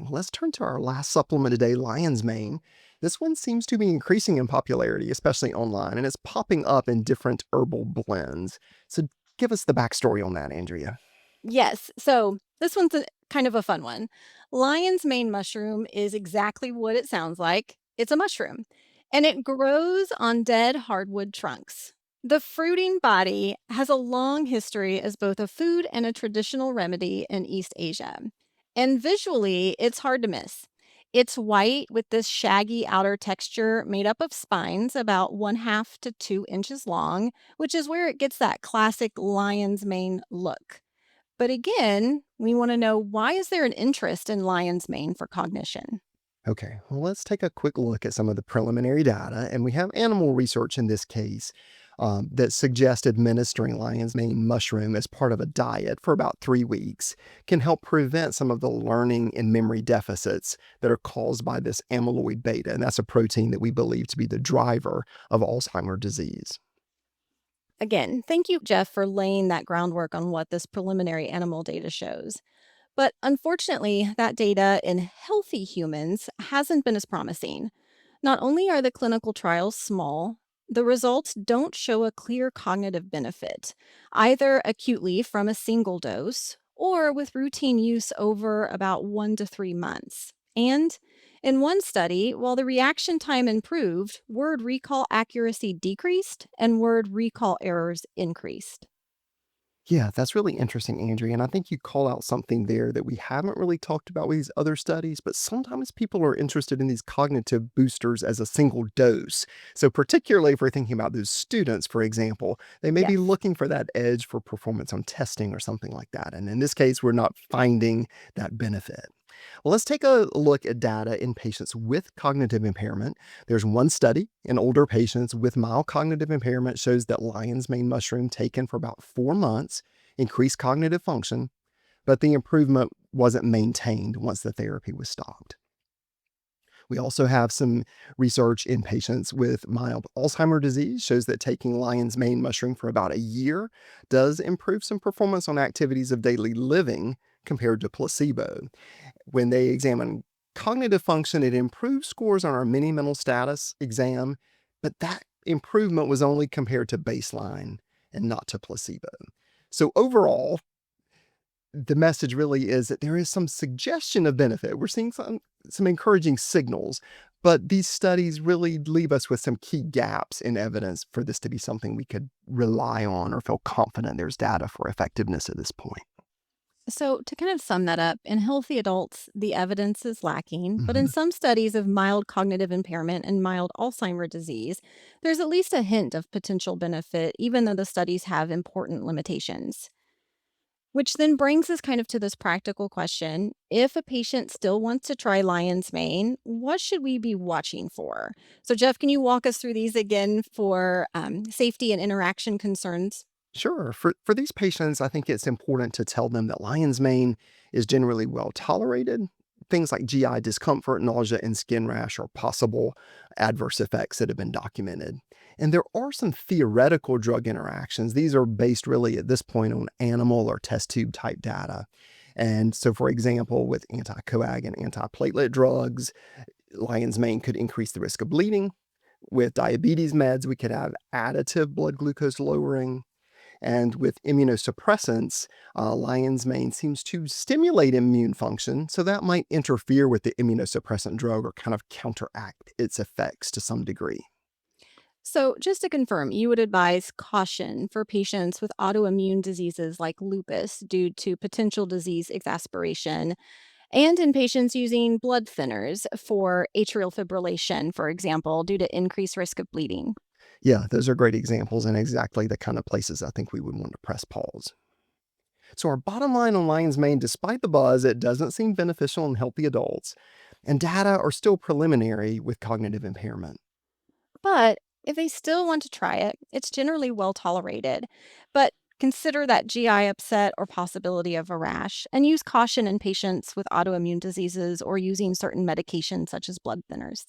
let's turn to our last supplement today, lion's mane. This one seems to be increasing in popularity, especially online, and it's popping up in different herbal blends. So give us the backstory on that, Andrea. Yes. So this one's kind of a fun one. Lion's mane mushroom is exactly what it sounds like. It's a mushroom, and it grows on dead hardwood trunks. The fruiting body has a long history as both a food and a traditional remedy in East Asia. And visually, it's hard to miss. It's white with this shaggy outer texture made up of spines about 1/2 to 2 inches long, which is where it gets that classic lion's mane look. But again, we want to know, why is there an interest in lion's mane for cognition? Okay, well, let's take a quick look at some of the preliminary data. And we have animal research in this case that suggests administering lion's mane mushroom as part of a diet for about 3 weeks can help prevent some of the learning and memory deficits that are caused by this amyloid beta. And that's a protein that we believe to be the driver of Alzheimer's disease. Again, thank you, Jeff, for laying that groundwork on what this preliminary animal data shows. But unfortunately, that data in healthy humans hasn't been as promising. Not only are the clinical trials small, the results don't show a clear cognitive benefit, either acutely from a single dose or with routine use over about 1 to 3 months. And in one study, while the reaction time improved, word recall accuracy decreased and word recall errors increased. Yeah, that's really interesting, Andrea. And I think you call out something there that we haven't really talked about with these other studies, but sometimes people are interested in these cognitive boosters as a single dose. So, particularly if we're thinking about those students, for example, they may be Yes. looking for that edge for performance on testing or something like that. And in this case, we're not finding that benefit. Well, let's take a look at data in patients with cognitive impairment. There's one study in older patients with mild cognitive impairment shows that lion's mane mushroom taken for about 4 months increased cognitive function, but the improvement wasn't maintained once the therapy was stopped. We also have some research in patients with mild Alzheimer disease shows that taking lion's mane mushroom for about a year does improve some performance on activities of daily living compared to placebo. When they examine cognitive function, it improves scores on our mini mental status exam, but that improvement was only compared to baseline and not to placebo. So overall, the message really is that there is some suggestion of benefit. We're seeing some encouraging signals, but these studies really leave us with some key gaps in evidence for this to be something we could rely on or feel confident there's data for effectiveness at this point. So, to kind of sum that up, in healthy adults, the evidence is lacking, but in Mhm. some studies of mild cognitive impairment and mild Alzheimer disease, there's at least a hint of potential benefit, even though the studies have important limitations. Which then brings us kind of to this practical question. If a patient still wants to try lion's mane, what should we be watching for? So, Jeff, can you walk us through these again for safety and interaction concerns? Sure. For these patients, I think it's important to tell them that lion's mane is generally well tolerated. Things like GI discomfort, nausea, and skin rash are possible adverse effects that have been documented. And there are some theoretical drug interactions. These are based really at this point on animal or test tube type data. And so, for example, with anticoag and antiplatelet drugs, lion's mane could increase the risk of bleeding. With diabetes meds, we could have additive blood glucose lowering, and with immunosuppressants, lion's mane seems to stimulate immune function, so that might interfere with the immunosuppressant drug or kind of counteract its effects to some degree. So, just to confirm, you would advise caution for patients with autoimmune diseases like lupus due to potential disease exacerbation, and in patients using blood thinners for atrial fibrillation, for example, due to increased risk of bleeding. Yeah, those are great examples and exactly the kind of places I think we would want to press pause. So, our bottom line on lion's mane, despite the buzz, it doesn't seem beneficial in healthy adults, and data are still preliminary with cognitive impairment. But if they still want to try it, it's generally well tolerated. But consider that GI upset or possibility of a rash, and use caution in patients with autoimmune diseases or using certain medications such as blood thinners.